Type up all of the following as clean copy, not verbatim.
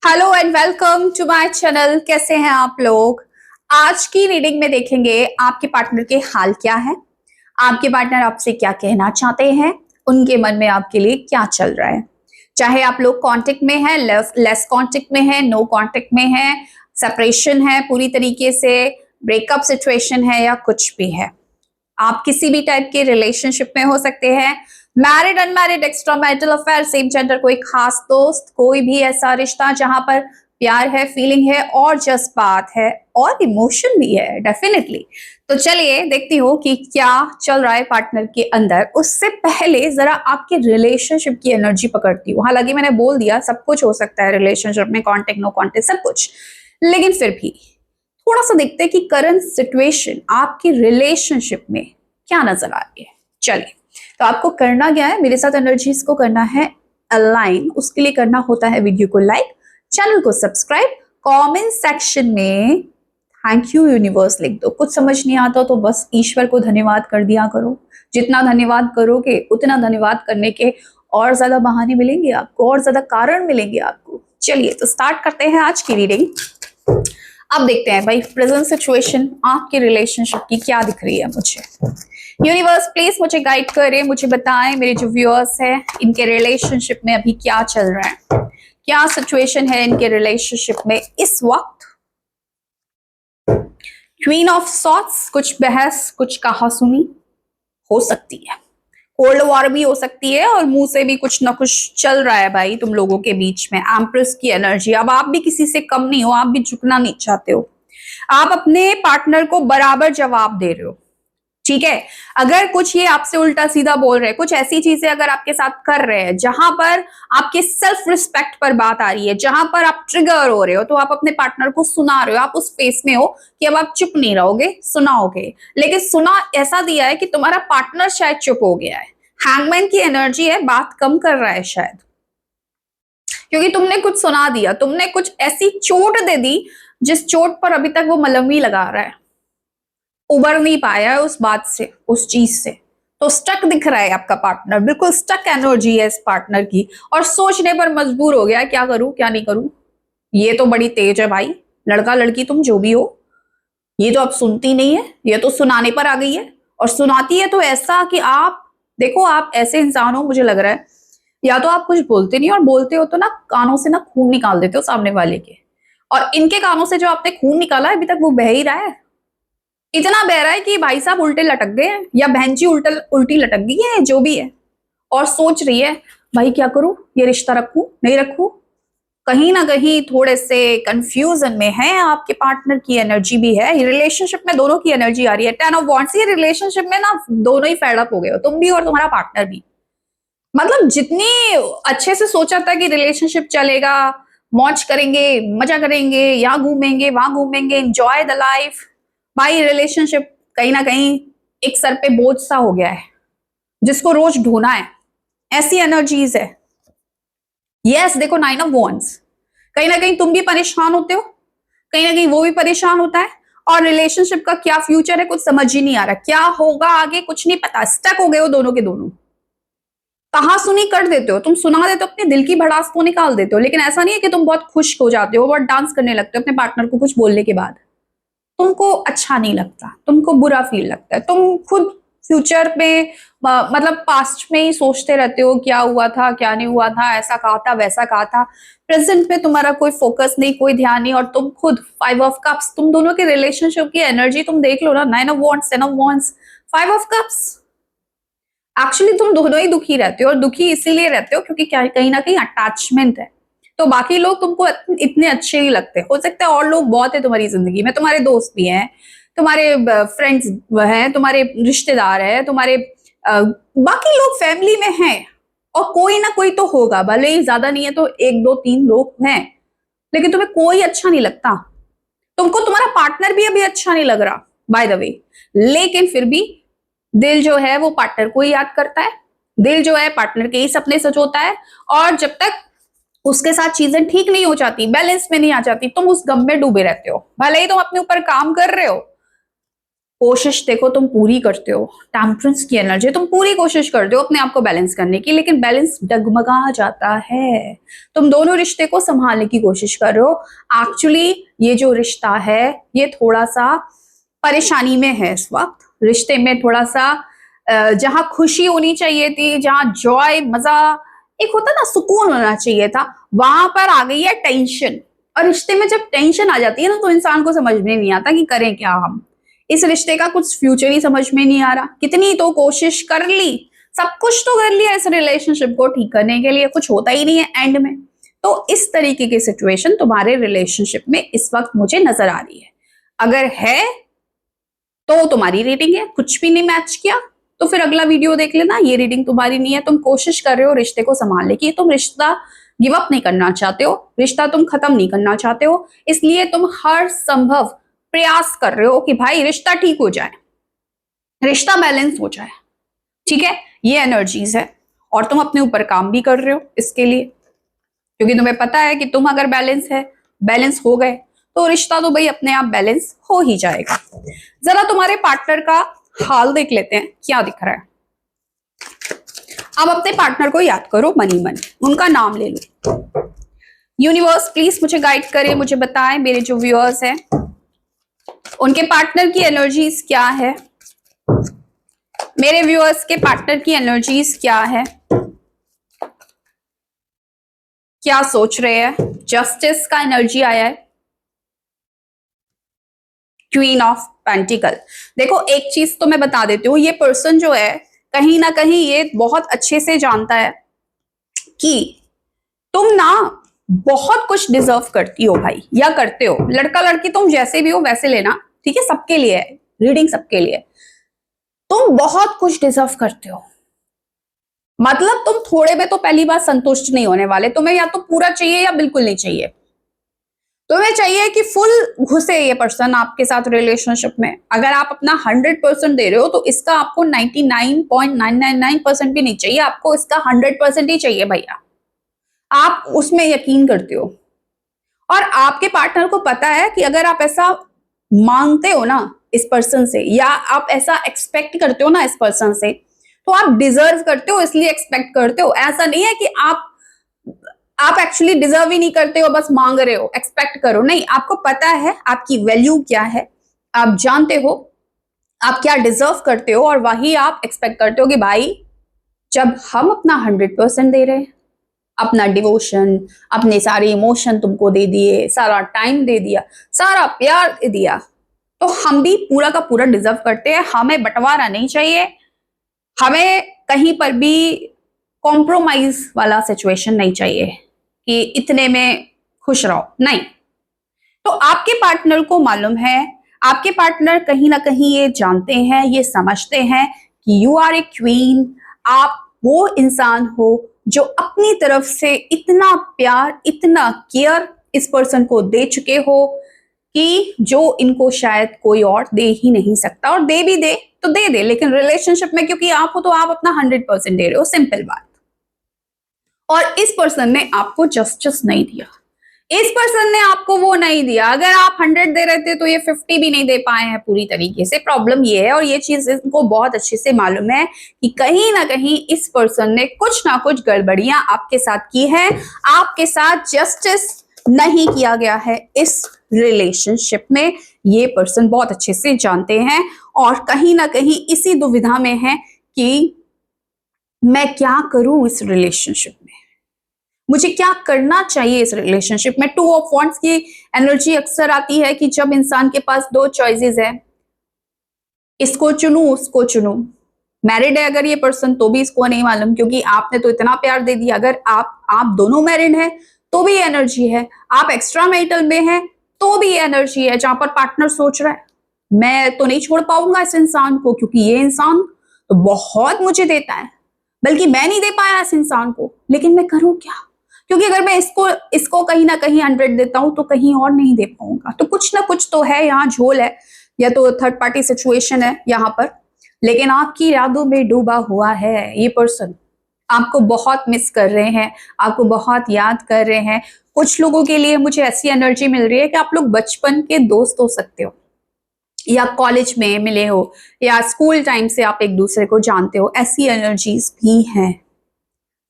Hello and welcome to my channel. कैसे हैं आप लोग? आज की रीडिंग में देखेंगे आपके पार्टनर के हाल क्या है, आपके पार्टनर आपसे क्या कहना चाहते हैं, उनके मन में आपके लिए क्या चल रहा है। चाहे आप लोग कांटेक्ट में हैं, लेस कांटेक्ट में हैं, नो कांटेक्ट में हैं, सेपरेशन है पूरी तरीके से, ब्रेकअप सिचुएशन है या कुछ भी है, आप किसी भी टाइप के रिलेशनशिप में हो सकते हैं। Married, unmarried, extra marital affair, same gender, कोई खास दोस्त, कोई भी ऐसा रिश्ता जहां पर प्यार है, फीलिंग है और जज्बात है और इमोशन भी है डेफिनेटली। तो चलिए देखती हूँ कि क्या चल रहा है पार्टनर के अंदर। उससे पहले जरा आपके रिलेशनशिप की एनर्जी पकड़ती हूँ। हालांकि मैंने बोल दिया सब कुछ हो सकता है रिलेशनशिप में, कॉन्टेक्ट नो कॉन्टेक्ट सब कुछ, लेकिन फिर भी थोड़ा सा देखते हैं कि करंट सिचुएशन आपकी रिलेशनशिप में क्या नजर आ रही है। चलिए, तो आपको करना क्या है, मेरे साथ एनर्जीज को करना है अलाइन। उसके लिए करना होता है वीडियो को लाइक, चैनल को सब्सक्राइब, कमेंट सेक्शन में थैंक यू यूनिवर्स लिख दो। कुछ समझ नहीं आता तो बस ईश्वर को धन्यवाद कर दिया करो। जितना धन्यवाद करोगे उतना धन्यवाद करने के और ज्यादा बहाने मिलेंगे आपको, और ज्यादा कारण मिलेंगे आपको। चलिए तो स्टार्ट करते हैं आज की रीडिंग। अब देखते हैं भाई प्रेजेंट सिचुएशन आपके रिलेशनशिप की क्या दिख रही है मुझे। यूनिवर्स प्लीज मुझे गाइड करें, मुझे बताएं मेरे जो व्यूअर्स हैं इनके रिलेशनशिप में अभी क्या चल रहा है, क्या सिचुएशन है इनके रिलेशनशिप में इस वक्त। क्वीन ऑफ सॉर्ट्स, कुछ बहस, कुछ कहासुनी हो सकती है, कोल्ड वॉर भी हो सकती है और मुंह से भी कुछ ना कुछ चल रहा है भाई तुम लोगों के बीच में। एम्प्रेस की एनर्जी, अब आप भी किसी से कम नहीं हो, आप भी झुकना नहीं चाहते हो, आप अपने पार्टनर को बराबर जवाब दे रहे हो। ठीक है, अगर कुछ ये आपसे उल्टा सीधा बोल रहे हैं, कुछ ऐसी चीजें अगर आपके साथ कर रहे हैं जहां पर आपके सेल्फ रिस्पेक्ट पर बात आ रही है, जहां पर आप ट्रिगर हो रहे हो, तो आप अपने पार्टनर को सुना रहे हो। आप उस फेस में हो कि अब आप चुप नहीं रहोगे, सुनाओगे। लेकिन सुना ऐसा दिया है कि तुम्हारा पार्टनर शायद चुप हो गया है। हैंगमैन की एनर्जी है, बात कम कर रहा है शायद, क्योंकि तुमने कुछ सुना दिया, तुमने कुछ ऐसी चोट दे दी जिस चोट पर अभी तक वो मलहम लगा रहा है, उबर नहीं पाया है उस बात से, उस चीज से। तो स्टक दिख रहा है आपका पार्टनर, बिल्कुल स्टक एनर्जी है इस पार्टनर की, और सोचने पर मजबूर हो गया है क्या करूं क्या नहीं करूं। ये तो बड़ी तेज है भाई, लड़का लड़की तुम जो भी हो, ये तो अब सुनती नहीं है, ये तो सुनाने पर आ गई है। और सुनाती है तो ऐसा कि आप देखो, आप ऐसे इंसान हो मुझे लग रहा है, या तो आप कुछ बोलते नहीं, और बोलते हो तो ना कानों से ना खून निकाल देते हो सामने वाले के। और इनके कानों से जो आपने खून निकाला है अभी तक वो बह ही रहा है, इतना बह रहा है कि भाई साहब उल्टे लटक गए हैं, या बहन जी उल्टी लटक गई है, जो भी है। और सोच रही है भाई क्या करूं, ये रिश्ता रखूं नहीं रखूं। कहीं ना कहीं थोड़े से कंफ्यूजन में है, आपके पार्टनर की एनर्जी भी है, रिलेशनशिप में दोनों की एनर्जी आ रही है। 10 ऑफ वांड्स, ये रिलेशनशिप में ना दोनों ही फेड अप हो गए हो, तुम भी और तुम्हारा पार्टनर भी। मतलब जितनी अच्छे से सोचा था कि रिलेशनशिप चलेगा, मौज करेंगे, मजा करेंगे, यहाँ घूमेंगे वहां घूमेंगे, एंजॉय द लाइफ, भाई रिलेशनशिप कहीं ना कहीं एक सर पे बोझ सा हो गया है जिसको रोज ढोना है। ऐसी एनर्जीज है। यस, देखो 9 ऑफ वांड्स, कहीं ना कहीं तुम भी परेशान होते हो, कहीं ना कहीं वो भी परेशान होता है, और रिलेशनशिप का क्या फ्यूचर है कुछ समझ ही नहीं आ रहा, क्या होगा आगे कुछ नहीं पता। स्टक हो गए हो दोनों के दोनों, कहा सुनी कर देते हो, तुम सुना देते हो, अपने दिल की भड़ास को निकाल देते हो। लेकिन ऐसा नहीं है कि तुम बहुत खुश हो जाते हो, बहुत डांस करने लगते हो अपने पार्टनर को कुछ बोलने के बाद। तुमको अच्छा नहीं लगता, तुमको बुरा फील लगता है, तुम खुद फ्यूचर में मतलब पास्ट में ही सोचते रहते हो क्या हुआ था क्या नहीं हुआ था, ऐसा कहा था वैसा कहा था। प्रेजेंट में तुम्हारा कोई फोकस नहीं, कोई ध्यान नहीं। और तुम खुद 5 ऑफ कप्स, तुम दोनों के रिलेशनशिप की एनर्जी तुम देख लो ना, 9 of wands, 10 of wands, 5 of cups. Actually तुम दोनों ही दुखी रहते हो, और दुखी इसीलिए रहते हो क्योंकि कहीं ना कहीं अटैचमेंट है। तो बाकी लोग तुमको इतने अच्छे नहीं लगते, हो सकता है और लोग बहुत है तुम्हारी जिंदगी में, तुम्हारे दोस्त भी हैं, तुम्हारे फ्रेंड्स हैं, तुम्हारे रिश्तेदार हैं, तुम्हारे बाकी लोग फैमिली में हैं, और कोई ना कोई तो होगा, भले ही ज्यादा नहीं है तो 1 2 3 लोग हैं, लेकिन तुम्हें कोई अच्छा नहीं लगता। तुमको तुम्हारा पार्टनर भी अभी अच्छा नहीं लग रहा बाय द वे, लेकिन फिर भी दिल जो है वो पार्टनर को ही याद करता है, दिल जो है पार्टनर के ही सपने सजोता है। और जब तक उसके साथ चीजें ठीक नहीं हो जाती, बैलेंस में नहीं आ जाती, तुम उस गम में डूबे रहते हो। भले ही तुम अपने ऊपर काम कर रहे हो, कोशिश देखो तुम पूरी करते हो, टेम्परेंस की एनर्जी, तुम पूरी कोशिश करते हो अपने आप को बैलेंस करने की, लेकिन बैलेंस डगमगा जाता है। तुम दोनों रिश्ते को संभालने की कोशिश कर रहे हो। एक्चुअली ये जो रिश्ता है ये थोड़ा सा परेशानी में है इस वक्त। रिश्ते में थोड़ा सा जहां खुशी होनी चाहिए थी, जहां जॉय, मजा, एक होता ना सुकून होना चाहिए था, वहां पर आ गई है टेंशन। और रिश्ते में जब टेंशन आ जाती है ना तो इंसान को समझ में नहीं आता कि करें क्या हम। इस रिश्ते का कुछ फ्यूचर ही समझ में नहीं आ रहा। कितनी तो कोशिश कर ली, सब कुछ तो कर लिया इस रिलेशनशिप को ठीक करने के लिए, कुछ होता ही नहीं है एंड में। तो इस तरीके की सिचुएशन तुम्हारे रिलेशनशिप में इस वक्त मुझे नजर आ रही है। अगर है तो तुम्हारी रीडिंग है, कुछ भी नहीं मैच किया तो फिर अगला वीडियो देख लेना। ये रीडिंग तुम्हारी नहीं है। तुम कोशिश कर रहे हो रिश्ते को संभालने की, तुम रिश्ता गिव अप नहीं करना चाहते हो, रिश्ता तुम खत्म नहीं करना चाहते हो, इसलिए तुम हर संभव प्रयास कर रहे हो कि भाई रिश्ता ठीक हो जाए, रिश्ता बैलेंस हो जाए। ठीक है, ये एनर्जीज है और तुम अपने ऊपर काम भी कर रहे हो इसके लिए, क्योंकि तुम्हें पता है कि तुम अगर बैलेंस हो गए तो रिश्ता तो भाई अपने आप बैलेंस हो ही जाएगा। जरा तुम्हारे पार्टनर का हाल देख लेते हैं क्या दिख रहा है। अब अपने पार्टनर को याद करो मनी मन, उनका नाम ले लो। यूनिवर्स प्लीज मुझे गाइड करे, मुझे बताएं मेरे जो व्यूअर्स हैं उनके पार्टनर की एनर्जीज क्या है, मेरे व्यूअर्स के पार्टनर की एनर्जीज क्या है, क्या सोच रहे हैं। जस्टिस का एनर्जी आया है, क्वीन ऑफ पेंटिकल। देखो एक चीज तो मैं बता देती हूँ, ये पर्सन जो है कहीं ना कहीं ये बहुत अच्छे से जानता है कि तुम ना बहुत कुछ डिजर्व करती हो भाई, या करते हो। लड़का लड़की तुम जैसे भी हो वैसे लेना, ठीक है, सबके लिए है रीडिंग, सबके लिए। तुम बहुत कुछ डिजर्व करते हो, मतलब तुम थोड़े में तो पहली बार संतुष्ट नहीं होने वाले। तुम्हें या तो पूरा चाहिए या बिल्कुल नहीं चाहिए। तुम्हें चाहिए कि फुल घुसे ये पर्सन आपके साथ रिलेशनशिप में। अगर आप अपना 100% दे रहे हो तो इसका आपको 99.999% भी नहीं चाहिए, आपको इसका 100% ही चाहिए भैया। आप उसमें यकीन करते हो और आपके पार्टनर को पता है कि अगर आप ऐसा मांगते हो ना इस पर्सन से, या आप ऐसा एक्सपेक्ट करते हो ना इस पर्सन से, तो आप डिजर्व करते हो इसलिए एक्सपेक्ट करते हो। ऐसा नहीं है कि आप एक्चुअली डिजर्व ही नहीं करते हो, बस मांग रहे हो, एक्सपेक्ट करो, नहीं। आपको पता है आपकी वैल्यू क्या है, आप जानते हो आप क्या डिजर्व करते हो, और वही आप एक्सपेक्ट करते हो कि भाई जब हम अपना 100% दे रहे हैं, अपना डिवोशन, अपने सारे इमोशन तुमको दे दिए, सारा टाइम दे दिया, सारा प्यार दे दिया, तो हम भी पूरा का पूरा डिजर्व करते हैं। हमें बंटवारा नहीं चाहिए, हमें कहीं पर भी कॉम्प्रोमाइज वाला सिचुएशन नहीं चाहिए कि इतने में खुश रहो, नहीं। तो आपके पार्टनर को मालूम है, आपके पार्टनर कहीं ना कहीं ये जानते हैं, ये समझते हैं कि यू आर ए क्वीन। आप वो इंसान हो जो अपनी तरफ से इतना प्यार, इतना केयर इस पर्सन को दे चुके हो कि जो इनको शायद कोई और दे ही नहीं सकता, और दे भी दे तो दे दे, लेकिन रिलेशनशिप में क्योंकि आप हो तो आप अपना 100% दे रहे हो, सिंपल बात। और इस पर्सन ने आपको जस्टिस नहीं दिया, इस पर्सन ने आपको वो नहीं दिया। अगर आप 100 दे रहे थे तो ये 50 भी नहीं दे पाए हैं पूरी तरीके से। प्रॉब्लम ये है, और ये चीज इनको बहुत अच्छे से मालूम है कि कहीं ना कहीं इस पर्सन ने कुछ ना कुछ गड़बड़ियां आपके साथ की है, आपके साथ जस्टिस नहीं किया गया है इस रिलेशनशिप में। ये पर्सन बहुत अच्छे से जानते हैं और कहीं ना कहीं इसी दुविधा में है कि मैं क्या करूं इस रिलेशनशिप में, मुझे क्या करना चाहिए इस रिलेशनशिप में। 2 ऑफ वॉन्ड्स की एनर्जी अक्सर आती है कि जब इंसान के पास 2 चॉइसेस है, इसको चुनूं उसको चुनूं। मैरिड है अगर ये पर्सन तो भी इसको नहीं मालूम, क्योंकि आपने तो इतना प्यार दे दिया। अगर आप दोनों मैरिड हैं तो भी एनर्जी है, आप एक्स्ट्रा मैरिटल में हैं तो भी एनर्जी है, जहां पर पार्टनर सोच रहा है मैं तो नहीं छोड़ पाऊंगा इस इंसान को, क्योंकि ये इंसान तो बहुत मुझे देता है, बल्कि मैं नहीं दे पाया इस इंसान को, लेकिन मैं करूं क्या, क्योंकि अगर मैं इसको कहीं ना कहीं 100 देता हूं तो कहीं और नहीं दे पाऊंगा। तो कुछ ना कुछ तो है यहाँ, झोल है, या तो थर्ड पार्टी सिचुएशन है यहाँ पर। लेकिन आपकी यादों में डूबा हुआ है ये पर्सन, आपको बहुत मिस कर रहे हैं, आपको बहुत याद कर रहे हैं। कुछ लोगों के लिए मुझे ऐसी एनर्जी मिल रही है कि आप लोग बचपन के दोस्त हो सकते हो, या कॉलेज में मिले हो या स्कूल टाइम से आप एक दूसरे को जानते हो, ऐसी एनर्जीज भी हैं।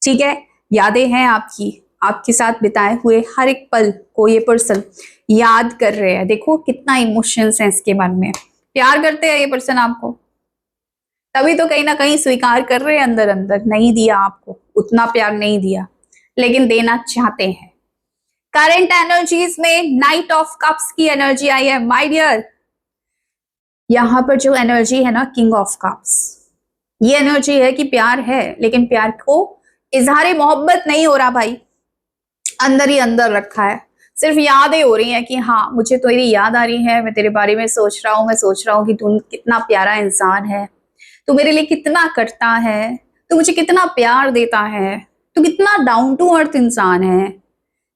ठीक है, यादें हैं आपकी, आपके साथ बिताए हुए हर एक पल को ये पर्सन याद कर रहे हैं। देखो कितना इमोशंस है इसके मन में, प्यार करते हैं ये पर्सन आपको, तभी तो कहीं ना कहीं स्वीकार कर रहे हैं अंदर अंदर। नहीं दिया आपको उतना प्यार, नहीं दिया, लेकिन देना चाहते हैं। करंट एनर्जीज में नाइट ऑफ कप्स की एनर्जी आई है माय डियर। यहां पर जो एनर्जी है ना, किंग ऑफ कप्स, ये एनर्जी है कि प्यार है, लेकिन प्यार को इजहार मोहब्बत नहीं हो रहा भाई, अंदर ही अंदर रखा है। सिर्फ यादें हो रही हैं कि हाँ मुझे तो तेरी याद आ रही है, मैं तेरे बारे में सोच रहा हूँ, मैं सोच रहा हूँ कि तू कितना प्यारा इंसान है, तू मेरे लिए कितना करता है, तू मुझे कितना प्यार देता है, तू कितना डाउन टू अर्थ इंसान है,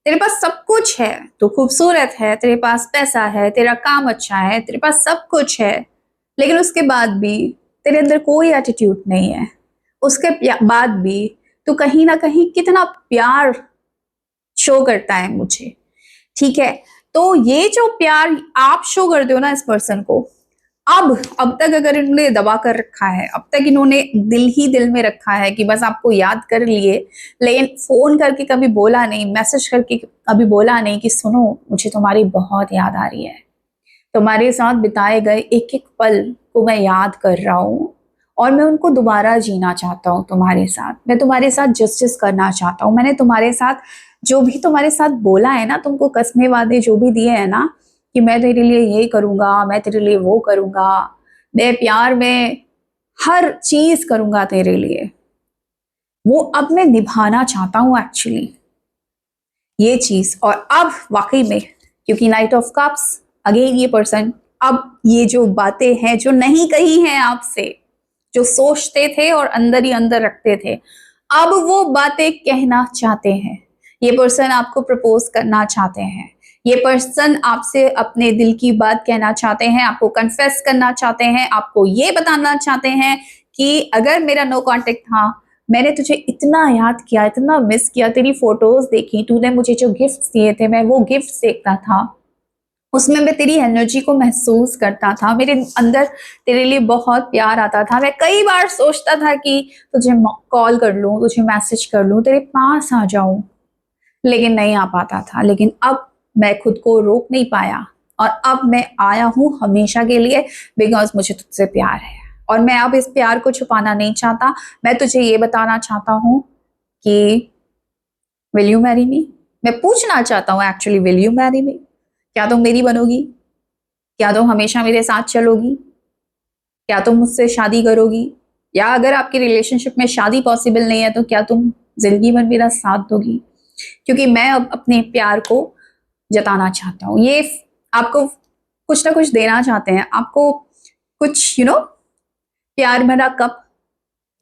तेरे पास सब कुछ है, तू खूबसूरत है, तेरे पास पैसा है, तेरा काम अच्छा है, तेरे पास सब कुछ है, लेकिन उसके बाद भी तेरे अंदर कोई एटीट्यूड नहीं है। उसके बाद भी तू कहीं ना कहीं कितना प्यार शो करता है मुझे। ठीक है, तो ये जो प्यार आप शो करते हो ना इस पर्सन को, अब तक अगर इन्होंने दबा कर रखा है, अब तक इन्होंने दिल ही दिल में रखा है कि बस आपको याद कर लिए, लेकिन फोन करके कभी बोला नहीं, मैसेज करके कभी बोला नहीं कि सुनो मुझे तुम्हारी बहुत याद आ रही है, तुम्हारे साथ बिताए गए एक एक पल को मैं याद कर रहा हूँ और मैं उनको दोबारा जीना चाहता हूँ तुम्हारे साथ, मैं तुम्हारे साथ जस्टिस करना चाहता हूँ। मैंने तुम्हारे साथ जो भी तुम्हारे साथ बोला है ना, तुमको कसमें वादे जो भी दिए हैं ना कि मैं तेरे लिए ये करूंगा, मैं तेरे लिए वो करूंगा, मैं प्यार में हर चीज करूंगा तेरे लिए, वो अब मैं निभाना चाहता हूं एक्चुअली ये चीज। और अब वाकई में, क्योंकि नाइट ऑफ कप्स अगेन, ये पर्सन अब ये जो बातें हैं जो नहीं कही हैं आपसे, जो सोचते थे और अंदर ही अंदर रखते थे, अब वो बातें कहना चाहते हैं। ये पर्सन आपको प्रपोज करना चाहते हैं, ये पर्सन आपसे अपने दिल की बात कहना चाहते हैं, आपको कन्फेस करना चाहते हैं, आपको ये बताना चाहते हैं कि अगर मेरा नो कांटेक्ट था, मैंने तुझे इतना याद किया, इतना मिस किया, तेरी फोटोज देखी, तूने मुझे जो गिफ्ट दिए थे मैं वो गिफ्ट देखता था, उसमें मैं तेरी एनर्जी को महसूस करता था, मेरे अंदर तेरे लिए बहुत प्यार आता था। मैं कई बार सोचता था कि तुझे कॉल कर लूं, तुझे मैसेज कर लूं, तेरे पास आ जाऊं, लेकिन नहीं आ पाता था। लेकिन अब मैं खुद को रोक नहीं पाया और अब मैं आया हूं हमेशा के लिए, बिकॉज मुझे तुझसे प्यार है और मैं अब इस प्यार को छुपाना नहीं चाहता। मैं तुझे ये बताना चाहता हूं कि विल यू मैरी मी। मैं पूछना चाहता हूं actually, will you marry me? क्या तुम मेरी बनोगी? क्या तुम हमेशा मेरे साथ चलोगी? क्या तुम मुझसे शादी करोगी? या अगर आपकी रिलेशनशिप में शादी पॉसिबल नहीं है तो क्या तुम जिंदगी भर मेरा साथ दोगी? क्योंकि मैं अब अपने प्यार को जताना चाहता हूँ। ये आपको कुछ ना कुछ देना चाहते हैं, आपको कुछ प्यार भरा कप,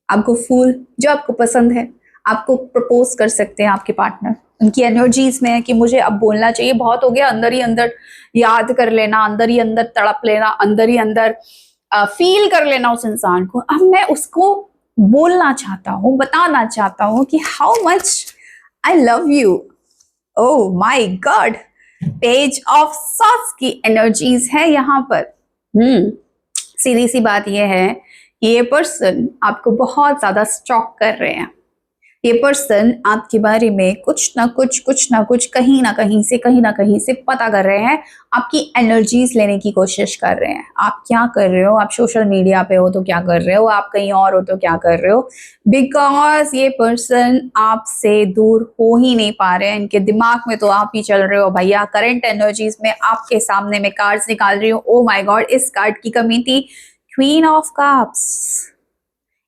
आपको फूल जो आपको पसंद है, आपको प्रपोज कर सकते हैं आपके पार्टनर। उनकी एनर्जीज में है कि मुझे अब बोलना चाहिए, बहुत हो गया अंदर ही अंदर याद कर लेना, अंदर ही अंदर तड़प लेना, अंदर ही अंदर फील कर लेना उस इंसान को। अब मैं उसको बोलना चाहता हूँ, बताना चाहता हूँ कि how much I love you. Oh my God, page of swords की एनर्जीज है यहाँ पर। सीधी सी बात यह है कि ये पर्सन आपको बहुत ज्यादा स्टॉक कर रहे हैं। ये पर्सन आपके बारे में कुछ ना कुछ कहीं ना कहीं से पता कर रहे हैं, आपकी एनर्जीज लेने की कोशिश कर रहे हैं। आप क्या कर रहे हो, आप सोशल मीडिया पे हो तो क्या कर रहे हो, आप कहीं और हो तो क्या कर रहे हो, बिकॉज ये पर्सन आपसे दूर हो ही नहीं पा रहे हैं। इनके दिमाग में तो आप ही चल रहे हो भैया। करंट एनर्जीज में आपके सामने में कार्ड्स निकाल रही हूँ। ओ माई गॉड, इस कार्ड की कमी थी, क्वीन ऑफ कप्स।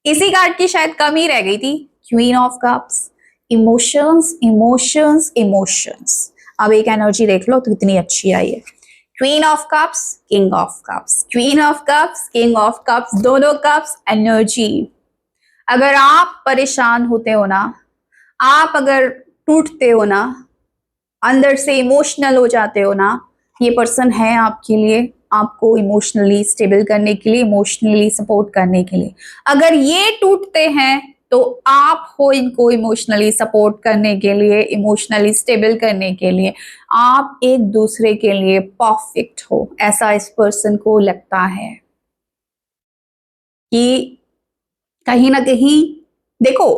इसी कार्ड की शायद कमी रह गई थी, queen of cups. Emotions emotions emotions. अब एक एनर्जी देख लो तो कितनी अच्छी आई है। Queen of cups, king of cups, queen of cups, king of cups, दोनों कप्स एनर्जी। अगर आप परेशान होते हो ना, आप अगर टूटते हो ना, अंदर से इमोशनल हो जाते हो ना, ये पर्सन है आपके लिए, आपको इमोशनली स्टेबल करने के लिए, इमोशनली सपोर्ट करने के लिए। अगर ये टूटते हैं तो आप हो इनको इमोशनली सपोर्ट करने के लिए, इमोशनली स्टेबल करने के लिए। आप एक दूसरे के लिए परफेक्ट हो, ऐसा इस पर्सन को लगता है कि कहीं ना कहीं देखो,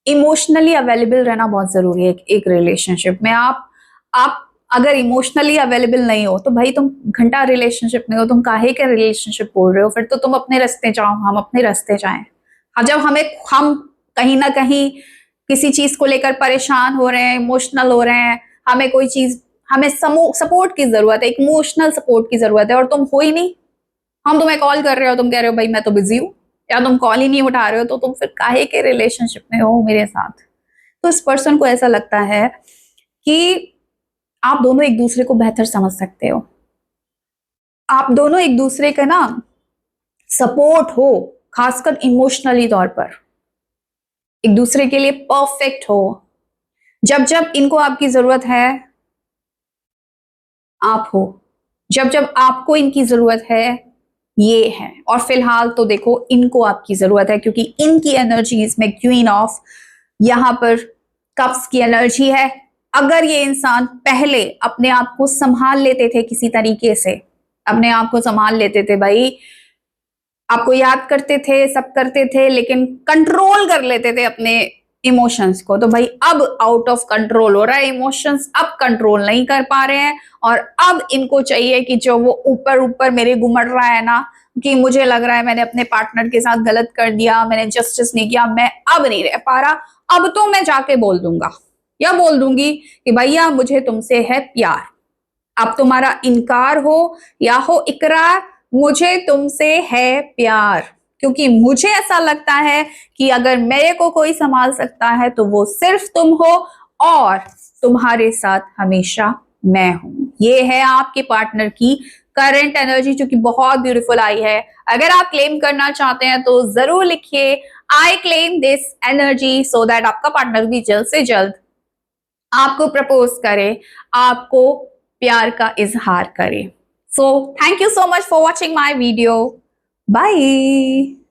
इमोशनली अवेलेबल रहना बहुत जरूरी है एक रिलेशनशिप में। आप अगर इमोशनली अवेलेबल नहीं हो तो भाई तुम घंटा रिलेशनशिप में हो, तुम काहे के रिलेशनशिप बोल रहे हो? फिर तो तुम अपने रास्ते जाओ, हम अपने रास्ते जाएं। हाँ, जब हम कहीं ना कहीं किसी चीज को लेकर परेशान हो रहे हैं, इमोशनल हो रहे हैं, हमें कोई चीज, हमें सपोर्ट की जरूरत है, इमोशनल सपोर्ट की जरूरत है, और तुम हो ही नहीं। हम तुम्हें कॉल कर रहे हो, तुम कह रहे हो भाई मैं तो बिजी हूँ, या तुम कॉल ही नहीं उठा रहे हो, तो तुम फिर काहे के रिलेशनशिप में हो मेरे साथ? तो इस पर्सन को ऐसा लगता है कि आप दोनों एक दूसरे को बेहतर समझ सकते हो, आप दोनों एक दूसरे का ना सपोर्ट हो, खासकर इमोशनली तौर पर एक दूसरे के लिए परफेक्ट हो। जब जब इनको आपकी जरूरत है आप हो, जब जब आपको इनकी जरूरत है ये है। और फिलहाल तो देखो इनको आपकी जरूरत है, क्योंकि इनकी एनर्जी इसमें क्वीन ऑफ, यहां पर कप्स की एनर्जी है। अगर ये इंसान पहले अपने आप को संभाल लेते थे, किसी तरीके से अपने आप को संभाल लेते थे भाई, आपको याद करते थे, सब करते थे, लेकिन कंट्रोल कर लेते थे अपने इमोशंस को, तो भाई अब आउट ऑफ कंट्रोल हो रहा है इमोशंस, अब कंट्रोल नहीं कर पा रहे हैं। और अब इनको चाहिए कि जो वो ऊपर ऊपर मेरे घुमड़ रहा है ना, कि मुझे लग रहा है मैंने अपने पार्टनर के साथ गलत कर दिया, मैंने जस्टिस नहीं किया, मैं अब नहीं रह पा रहा, अब तो मैं जाके बोल दूंगा या बोल दूंगी कि भैया मुझे तुमसे है प्यार। अब तुम्हारा इनकार हो या हो इकरार, मुझे तुमसे है प्यार, क्योंकि मुझे ऐसा लगता है कि अगर मेरे को कोई संभाल सकता है तो वो सिर्फ तुम हो, और तुम्हारे साथ हमेशा मैं हूं। ये है आपके पार्टनर की करंट एनर्जी, जो कि बहुत ब्यूटीफुल आई है। अगर आप क्लेम करना चाहते हैं तो जरूर लिखिए I claim this energy, so that आपका पार्टनर भी जल्द से जल्द आपको प्रपोज करे, आपको प्यार का इजहार करे। So thank you so much for watching my video. Bye.